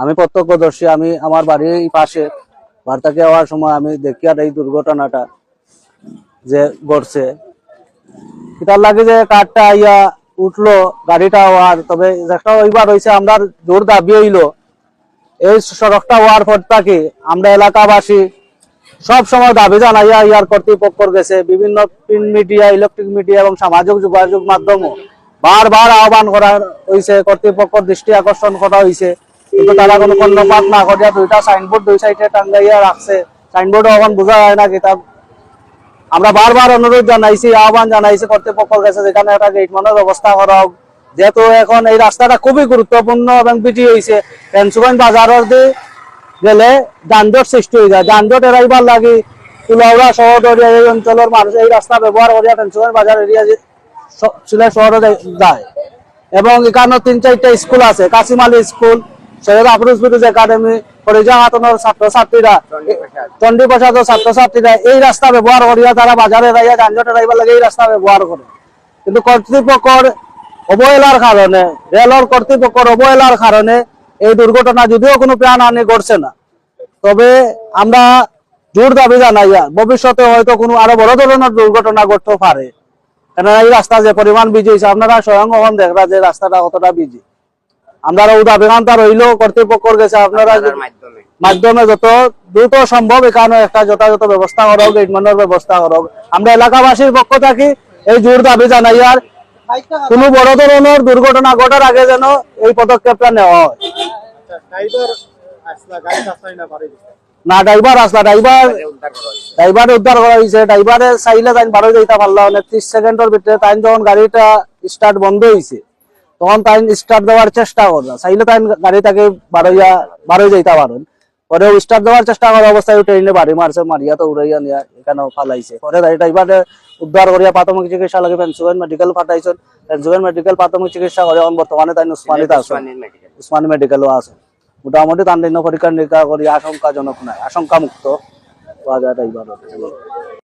আমি প্রত্যক্ষদর্শী। আমি আমার বাড়ির পাশে বার্তাকে যাওয়ার সময় আমি দেখি আর এই দুর্ঘটনাটা যে ঘটছে। এটার লাগে যে কারটা ইয়া উঠলো গাড়িটা হওয়ার, তবে একটা ওইবার হয়েছে আমরা জোর দাবি হইলো এই সড়কটা হওয়ার পর থেকে আমরা এলাকাবাসী সব সময় দাবি জানাইয়া ইয়ার কর্তৃপক্ষের গেছে, বিভিন্ন প্রিন্ট মিডিয়া, ইলেকট্রিক মিডিয়া এবং সামাজিক যোগাযোগ মাধ্যমও বারবার আহ্বান করা হয়েছে, কর্তৃপক্ষের দৃষ্টি আকর্ষণ করা হয়েছে, কিন্তু তারা কোনো কর্ণপাত না করিয়া দুইটা সাইনবোর্ড দুই সাইডে টাঙ্গাইয়া রাখছে। সাইনবোর্ডও এখন বোঝা যায় না কিতাব। আমরা বারবার অনুরোধ জানাইছি, আহ্বান জানাইছি কর্তৃপক্ষের কাছে যেখানে একটা গেট মানের ব্যবস্থা করা হোক, যেহেতু এখন এই রাস্তাটা খুবই গুরুত্বপূর্ণ এবং বিটি হয়েছে। পেন্সুগঞ্জ বাজারের দিয়ে গেলে যানজট সৃষ্টি হয়ে যায়। যানজট এড়াইবার লাগি তুলাউড়া শহরদরিয়া এই অঞ্চলের মানুষ এই রাস্তা ব্যবহার করিয়া পেন্সুগঞ্জ বাজার এরিয়া সিলেট শহরে যায়। এবং এখানে 3-4টা স্কুল আছে, কাসিম আলী স্কুল, সৈয়দ আফরোজ ফিরোজ একাডেমি, ফরিজা খাতুনের ছাত্রছাত্রীরা, চন্ডী প্রসাদের ছাত্রছাত্রীরা এই রাস্তা ব্যবহার করিয়া তারা বাজারে যাইয়া যানজট এড়াইবার লাগে এই রাস্তা ব্যবহার করে। কিন্তু কর্তৃপক্ষের অবহেলার কারণে, রেলর কর্তৃপক্ষের অবহেলার কারণে এই দুর্ঘটনা যদিও কোনো প্রাণহানি ঘটছে না, তবে আমরা জোর দাবি জানাইয়া ভবিষ্যতে হয়তো কোনো আরো বড় ধরনের দুর্ঘটনা ঘটতে পারে। কেননা এই রাস্তা যে পরিমাণ বিজি হয়েছে আপনারা স্বয়ং এখন দেখরা যে রাস্তাটা কতটা বিজি। আমরা দাবি কান্তা রইল কর্তৃপক্ষের কাছে আপনারা মাধ্যমে যত দ্রুত সম্ভব এখানে একটা যথাযথ ব্যবস্থা করা হোক, গেটমানের ব্যবস্থা করা হোক। আমরা এলাকাবাসীর পক্ষ থাকি এই জোর দাবি জানাইয়ার কোনো বড় ধরনের দুর্ঘটনা ঘটার আগে যেন এই পদক্ষেপটা নেওয়া হয়। না ড্রাইভার আসলা, ড্রাইভার উদ্ধার করা হয়েছে। ড্রাইভারে চাইলে তাই বারো যাইতে পারলো না, 30 সেকেন্ডের ভিতরে তাই যখন গাড়িটা স্টার্ট বন্ধ হয়েছে তখন তাই স্টার্ট দেওয়ার চেষ্টা করলো, চাইলে তাই গাড়িটাকে বারো যাইতে পারেন। পরে স্টার্ট দেওয়ার চেষ্টা করা অবস্থায় ট্রেনে বাড়ি মারছে, মারিয়া তো উড়াইয়া নিয়ে এখানে ফালাইছে। পরে ড্রাইভারে উদ্ধার করিয়া প্রাথমিক চিকিৎসা লাগে পেন্সুগঞ্জ মেডিকেল পাঠাইছেন। পেন্সুগঞ্জ মেডিকেল প্রাথমিক চিকিৎসা করে বর্তমানে তাই উসমানীতে আছে, উসমানী মেডিকেলও আছে। মোটামুটি তার পরীক্ষা নিরীক্ষা করি আশঙ্কাজনক নাই, আশঙ্কা মুক্ত পাওয়া যায় ড্রাইভার।